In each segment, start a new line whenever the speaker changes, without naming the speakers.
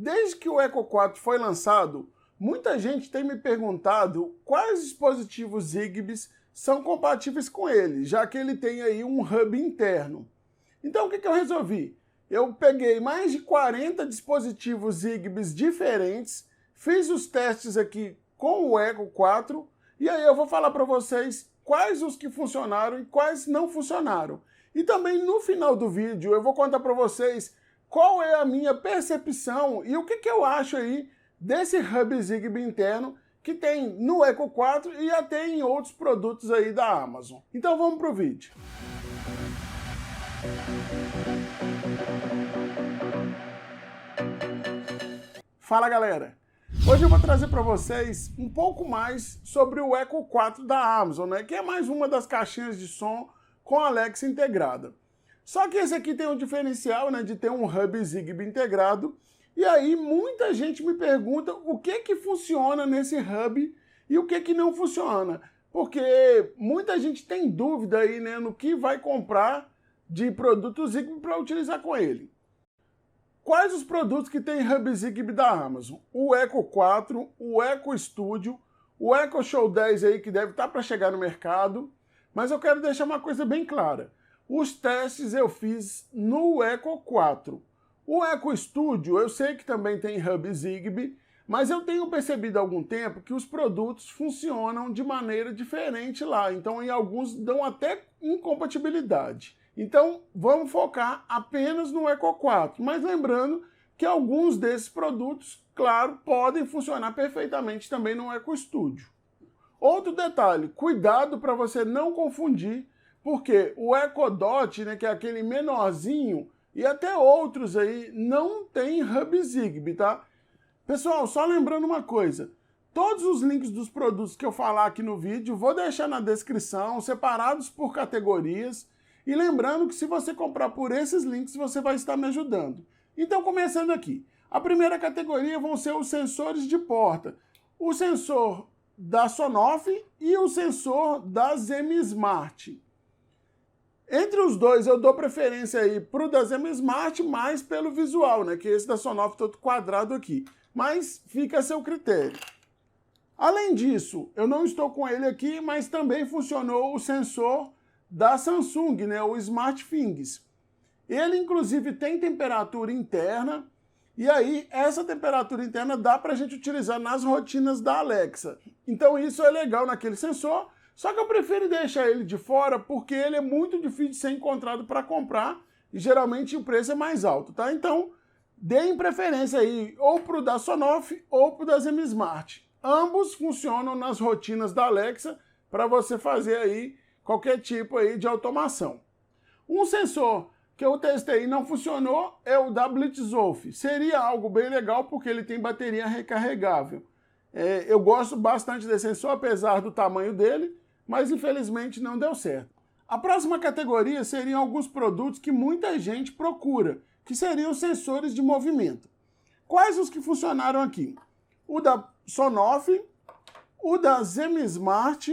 Desde que o Eco 4 foi lançado, muita gente tem me perguntado quais dispositivos Zigbee são compatíveis com ele, já que ele tem aí um hub interno. Então o que eu resolvi? Eu peguei mais de 40 dispositivos Zigbee diferentes, fiz os testes aqui com o Eco 4 e aí eu vou falar para vocês quais os que funcionaram e quais não funcionaram. E também no final do vídeo eu vou contar para vocês qual é a minha percepção e o que eu acho aí desse hub Zigbee interno que tem no Eco 4 e até em outros produtos aí da Amazon. Então vamos pro vídeo. Fala galera! Hoje eu vou trazer para vocês um pouco mais sobre o Eco 4 da Amazon, né? Que é mais uma das caixinhas de som com Alexa integrada. Só que esse aqui tem um diferencial, né, de ter um hub Zigbee integrado. E aí muita gente me pergunta o que funciona nesse hub e o que não funciona. Porque muita gente tem dúvida aí, né, no que vai comprar de produto Zigbee para utilizar com ele. Quais os produtos que tem hub Zigbee da Amazon? O Eco 4, o Eco Studio, o Echo Show 10 aí que deve estar para chegar no mercado. Mas eu quero deixar uma coisa bem clara. Os testes eu fiz no Eco 4. O Eco Studio eu sei que também tem hub Zigbee, mas eu tenho percebido há algum tempo que os produtos funcionam de maneira diferente lá. Então em alguns dão até incompatibilidade. Então vamos focar apenas no Eco 4. Mas lembrando que alguns desses produtos, claro, podem funcionar perfeitamente também no Eco Studio. Outro detalhe, cuidado para você não confundir, porque o Echo Dot, né, que é aquele menorzinho, e até outros aí, não tem hub Zigbee, tá? Pessoal, só lembrando uma coisa, todos os links dos produtos que eu falar aqui no vídeo, vou deixar na descrição, separados por categorias, e lembrando que se você comprar por esses links, você vai estar me ajudando. Então, começando aqui, a primeira categoria vão ser os sensores de porta. O sensor da Sonoff e o sensor da ZMSmart. Entre os dois eu dou preferência aí para o da ZMSmart mais pelo visual, né, que esse da Sonoff todo quadrado aqui, mas fica a seu critério. Além disso, eu não estou com ele aqui, mas também funcionou o sensor da Samsung, né, o SmartThings. Ele inclusive tem temperatura interna, e aí, essa temperatura interna dá para a gente utilizar nas rotinas da Alexa. Então isso é legal naquele sensor, só que eu prefiro deixar ele de fora porque ele é muito difícil de ser encontrado para comprar e geralmente o preço é mais alto, tá? Então, deem preferência aí ou para o da Sonoff ou para o da ZMSmart. Ambos funcionam nas rotinas da Alexa para você fazer aí qualquer tipo aí de automação. Um sensor que eu testei e não funcionou é o da Blitzwolf. Seria algo bem legal porque ele tem bateria recarregável. Eu gosto bastante desse sensor, apesar do tamanho dele, mas infelizmente não deu certo. A próxima categoria seriam alguns produtos que muita gente procura, que seriam os sensores de movimento. Quais os que funcionaram aqui? O da Sonoff, o da ZMSmart.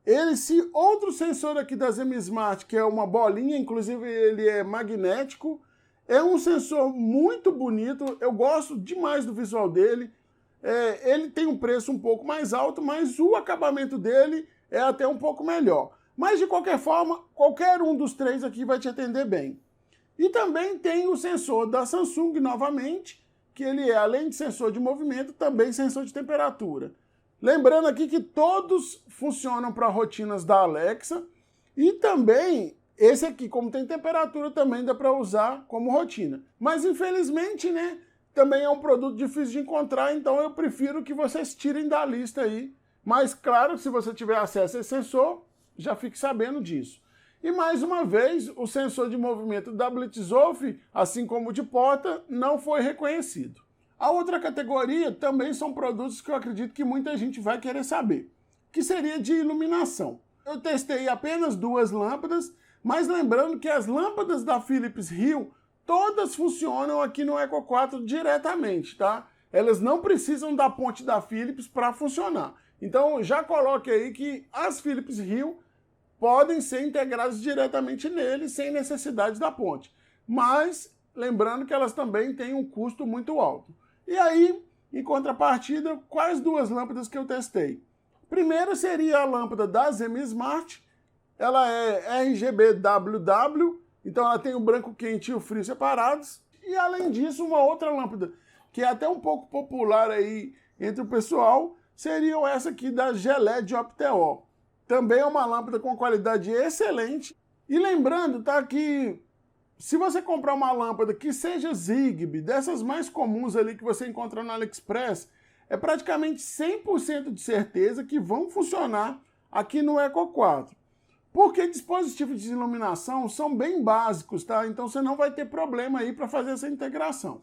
Esse outro sensor aqui da ZMSmart, que é uma bolinha, inclusive ele é magnético, é um sensor muito bonito, eu gosto demais do visual dele. Ele tem um preço um pouco mais alto, mas o acabamento dele é até um pouco melhor. Mas de qualquer forma, qualquer um dos três aqui vai te atender bem. E também tem o sensor da Samsung novamente, que ele é, além de sensor de movimento, também sensor de temperatura. Lembrando aqui que todos funcionam para rotinas da Alexa e também esse aqui, como tem temperatura, também dá para usar como rotina. Mas infelizmente, né, também é um produto difícil de encontrar, então eu prefiro que vocês tirem da lista aí. Mas claro, se você tiver acesso a esse sensor, já fique sabendo disso. E mais uma vez, o sensor de movimento da Blitzwolf, assim como o de porta, não foi reconhecido. A outra categoria também são produtos que eu acredito que muita gente vai querer saber, que seria de iluminação. Eu testei apenas 2 lâmpadas, mas lembrando que as lâmpadas da Philips Hue, todas funcionam aqui no Eco 4 diretamente, tá? Elas não precisam da ponte da Philips para funcionar. Então já coloque aí que as Philips Hue podem ser integradas diretamente nele, sem necessidade da ponte. Mas lembrando que elas também têm um custo muito alto. E aí, em contrapartida, quais duas lâmpadas que eu testei? Primeiro seria a lâmpada da ZM-Smart, ela é RGB WW, então ela tem o branco quente e o frio separados. E além disso, uma outra lâmpada, que é até um pouco popular aí entre o pessoal, seria essa aqui da Geled Opteon. Também é uma lâmpada com qualidade excelente. E lembrando, tá, que se você comprar uma lâmpada que seja Zigbee, dessas mais comuns ali que você encontra no AliExpress, é praticamente 100% de certeza que vão funcionar aqui no Eco 4. Porque dispositivos de iluminação são bem básicos, tá? Então você não vai ter problema aí para fazer essa integração.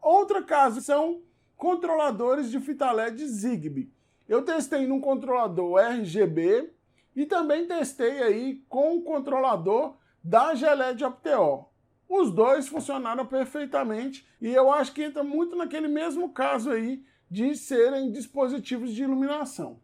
Outro caso são controladores de fita LED Zigbee. Eu testei num controlador RGB e também testei aí com o controlador da Geled Opteon. Os dois funcionaram perfeitamente e eu acho que entra muito naquele mesmo caso aí de serem dispositivos de iluminação.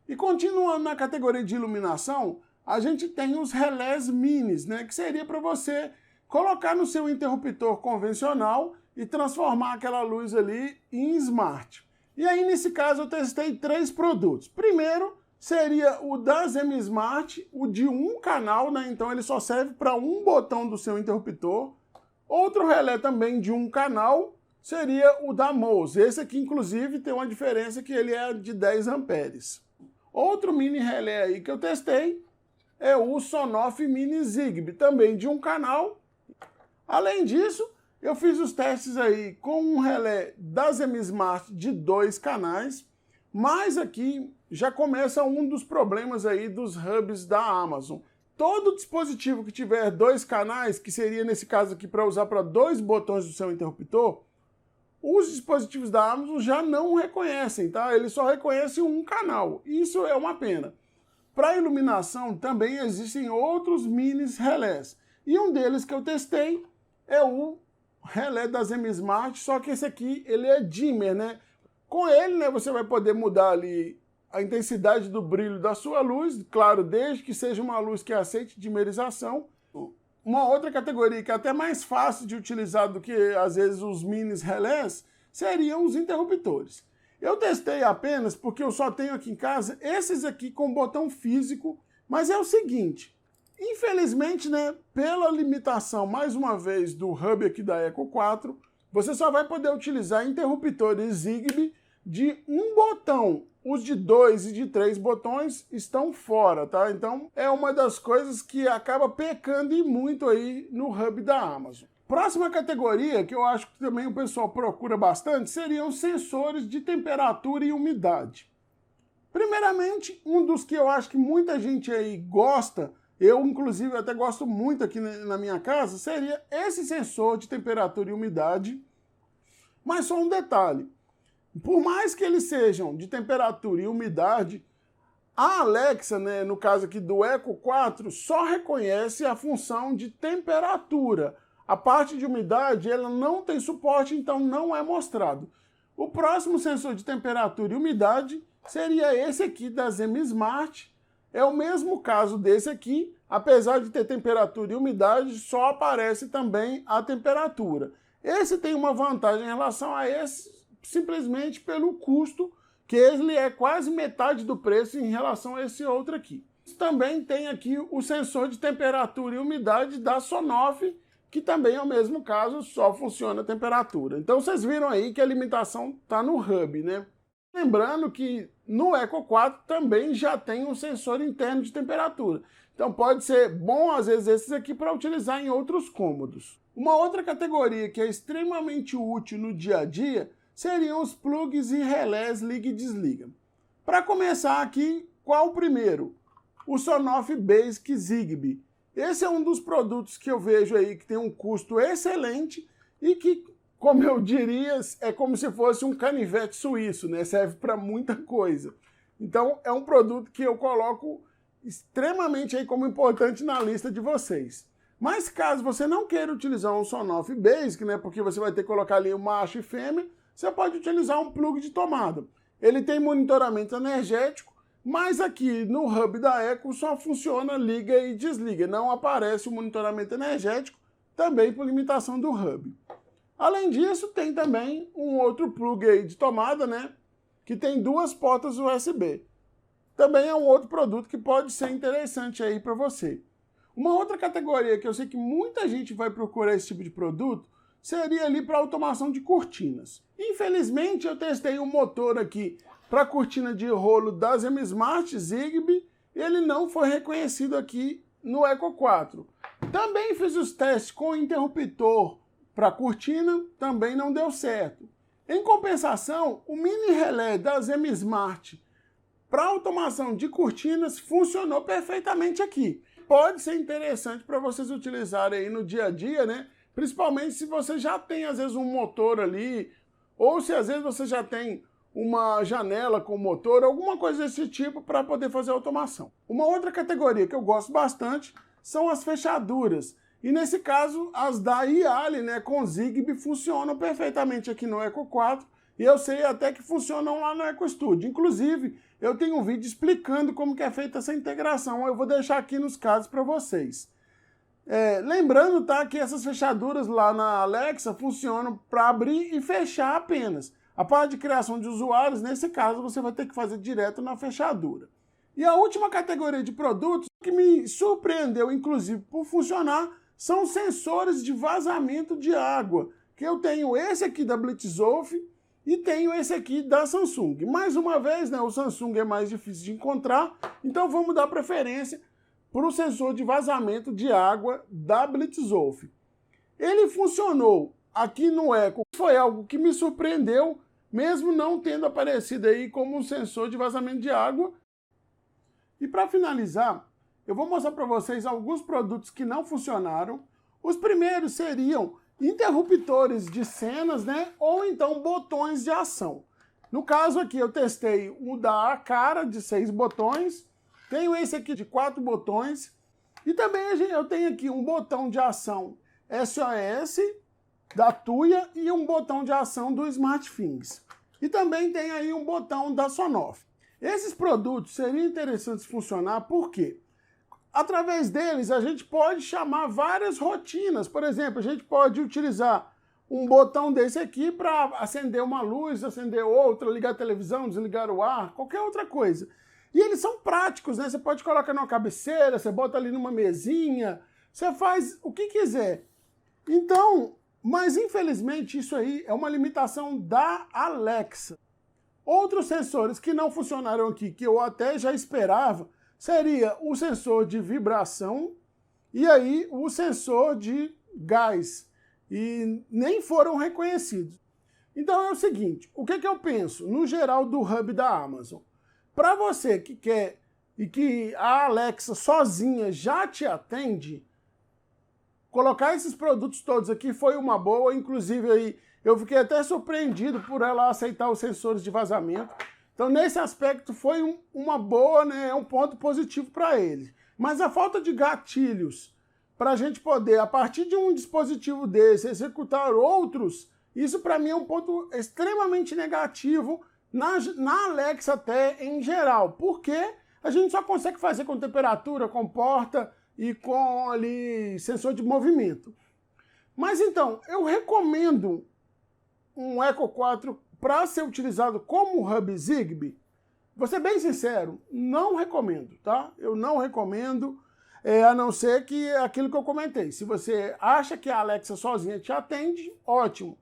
E continuando na categoria de iluminação, a gente tem os relés minis, né, que seria para você colocar no seu interruptor convencional e transformar aquela luz ali em smart. E aí, nesse caso, eu testei 3 produtos. Primeiro, seria o da ZM-Smart, o de um canal, né, então ele só serve para um botão do seu interruptor. Outro relé também de um canal seria o da Mose. Esse aqui, inclusive, tem uma diferença que ele é de 10 amperes. Outro mini relé aí que eu testei é o Sonoff Mini Zigbee, também de um canal. Além disso, eu fiz os testes aí com um relé da ZM-Smart de 2 canais, mas aqui já começa um dos problemas aí dos hubs da Amazon. Todo dispositivo que tiver 2 canais, que seria nesse caso aqui para usar para 2 botões do seu interruptor, os dispositivos da Amazon já não reconhecem, tá? Eles só reconhecem um canal. Isso é uma pena. Para iluminação também existem outros mini relés. E um deles que eu testei é o relé da ZM-Smart, só que esse aqui ele é dimmer, né? Com ele, né, você vai poder mudar ali a intensidade do brilho da sua luz, claro, desde que seja uma luz que aceite dimmerização. Uma outra categoria que é até mais fácil de utilizar do que, às vezes, os mini relés, seriam os interruptores. Eu testei apenas porque eu só tenho aqui em casa esses aqui com botão físico, mas é o seguinte, infelizmente, né, pela limitação, mais uma vez, do hub aqui da Eco 4, você só vai poder utilizar interruptores Zigbee de um botão. Os de 2 e de 3 botões estão fora, tá? Então é uma das coisas que acaba pecando e muito aí no hub da Amazon. Próxima categoria, que eu acho que também o pessoal procura bastante, seriam sensores de temperatura e umidade. Primeiramente, um dos que eu acho que muita gente aí gosta, eu inclusive até gosto muito aqui na minha casa, seria esse sensor de temperatura e umidade. Mas só um detalhe, por mais que eles sejam de temperatura e umidade, a Alexa, né, no caso aqui do Eco 4, só reconhece a função de temperatura. A parte de umidade ela não tem suporte, então não é mostrado. O próximo sensor de temperatura e umidade seria esse aqui da ZM-Smart. É o mesmo caso desse aqui, apesar de ter temperatura e umidade, só aparece também a temperatura. Esse tem uma vantagem em relação a esse, simplesmente pelo custo, que ele é quase metade do preço em relação a esse outro aqui. Também tem aqui o sensor de temperatura e umidade da Sonoff, que também é o mesmo caso, só funciona a temperatura. Então vocês viram aí que a limitação está no hub, né? Lembrando que no Eco 4 também já tem um sensor interno de temperatura. Então pode ser bom, às vezes, esses aqui para utilizar em outros cômodos. Uma outra categoria que é extremamente útil no dia a dia seriam os plugs e relés liga e desliga. Para começar aqui, qual o primeiro? O Sonoff Basic Zigbee. Esse é um dos produtos que eu vejo aí que tem um custo excelente e que, como eu diria, é como se fosse um canivete suíço, né? Serve para muita coisa. Então, é um produto que eu coloco extremamente aí como importante na lista de vocês. Mas caso você não queira utilizar um Sonoff Basic, né? Porque você vai ter que colocar ali o macho e fêmea, você pode utilizar um plug de tomada. Ele tem monitoramento energético, mas aqui no hub da Eco só funciona liga e desliga. Não aparece o monitoramento energético, também por limitação do hub. Além disso, tem também um outro plug aí de tomada, né, que tem 2 portas USB. Também é um outro produto que pode ser interessante aí para você. Uma outra categoria que eu sei que muita gente vai procurar esse tipo de produto seria ali para automação de cortinas. Infelizmente, eu testei um motor aqui para cortina de rolo da Semismart Zigbee e ele não foi reconhecido aqui no Eco 4. Também fiz os testes com interruptor para cortina, também não deu certo. Em compensação, o mini relé da Semismart para automação de cortinas funcionou perfeitamente aqui. Pode ser interessante para vocês utilizarem aí no dia a dia, né? Principalmente se você já tem, às vezes, um motor ali, ou se às vezes você já tem uma janela com motor, alguma coisa desse tipo para poder fazer automação. Uma outra categoria que eu gosto bastante são as fechaduras. E nesse caso, as da Yali, né, com Zigbee, funcionam perfeitamente aqui no Eco 4. E eu sei até que funcionam lá no Eco Studio. Inclusive, eu tenho um vídeo explicando como que é feita essa integração. Eu vou deixar aqui nos cards para vocês. Lembrando, tá, que essas fechaduras lá na Alexa funcionam para abrir e fechar apenas. A parte de criação de usuários, nesse caso, você vai ter que fazer direto na fechadura. E a última categoria de produtos que me surpreendeu, inclusive, por funcionar, são os sensores de vazamento de água. Que eu tenho esse aqui da Blitzolf e tenho esse aqui da Samsung. Mais uma vez, né, o Samsung é mais difícil de encontrar, então vamos dar preferência para o sensor de vazamento de água da Blitzolf. Ele funcionou aqui no Eco, foi algo que me surpreendeu, mesmo não tendo aparecido aí como um sensor de vazamento de água. E para finalizar, eu vou mostrar para vocês alguns produtos que não funcionaram. Os primeiros seriam interruptores de cenas, né, ou então botões de ação. No caso aqui eu testei o da Aqara de 6 botões, tenho esse aqui de 4 botões, e também eu tenho aqui um botão de ação SOS da Tuya e um botão de ação do SmartThings. E também tem aí um botão da Sonoff. Esses produtos seriam interessantes funcionar porque através deles a gente pode chamar várias rotinas. Por exemplo, a gente pode utilizar um botão desse aqui para acender uma luz, acender outra, ligar a televisão, desligar o ar, qualquer outra coisa. E eles são práticos, né? Você pode colocar numa cabeceira, você bota ali numa mesinha, você faz o que quiser. Então, mas infelizmente isso aí é uma limitação da Alexa. Outros sensores que não funcionaram aqui, que eu até já esperava, seria o sensor de vibração e aí o sensor de gás. E nem foram reconhecidos. Então é o seguinte, o que eu penso, no geral, do hub da Amazon? Para você que quer e que a Alexa sozinha já te atende, colocar esses produtos todos aqui foi uma boa, inclusive aí eu fiquei até surpreendido por ela aceitar os sensores de vazamento. Então nesse aspecto foi uma boa, né, é um ponto positivo para ele. Mas a falta de gatilhos para a gente poder, a partir de um dispositivo desse, executar outros, isso para mim é um ponto extremamente negativo na Alexa até em geral, porque a gente só consegue fazer com temperatura, com porta e com ali sensor de movimento. Mas então, eu recomendo um Eco 4 para ser utilizado como hub Zigbee? Vou ser bem sincero, não recomendo, tá? Eu não recomendo, a não ser que aquilo que eu comentei. Se você acha que a Alexa sozinha te atende, ótimo.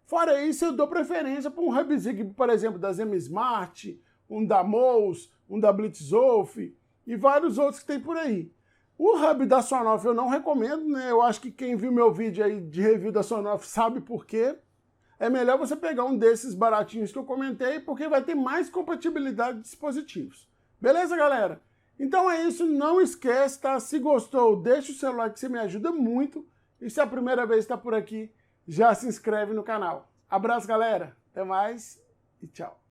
Fora isso, eu dou preferência para um hub Zigbee, por exemplo, da Semismart, um da Mouse, um da Blitzolf e vários outros que tem por aí. O hub da Sonoff eu não recomendo, né? Eu acho que quem viu meu vídeo aí de review da Sonoff sabe por quê. É melhor você pegar um desses baratinhos que eu comentei, porque vai ter mais compatibilidade de dispositivos. Beleza, galera? Então é isso, não esquece, tá? Se gostou, deixa o seu like, que você me ajuda muito. E se é a primeira vez que está por aqui, já se inscreve no canal. Abraço, galera. Até mais e tchau.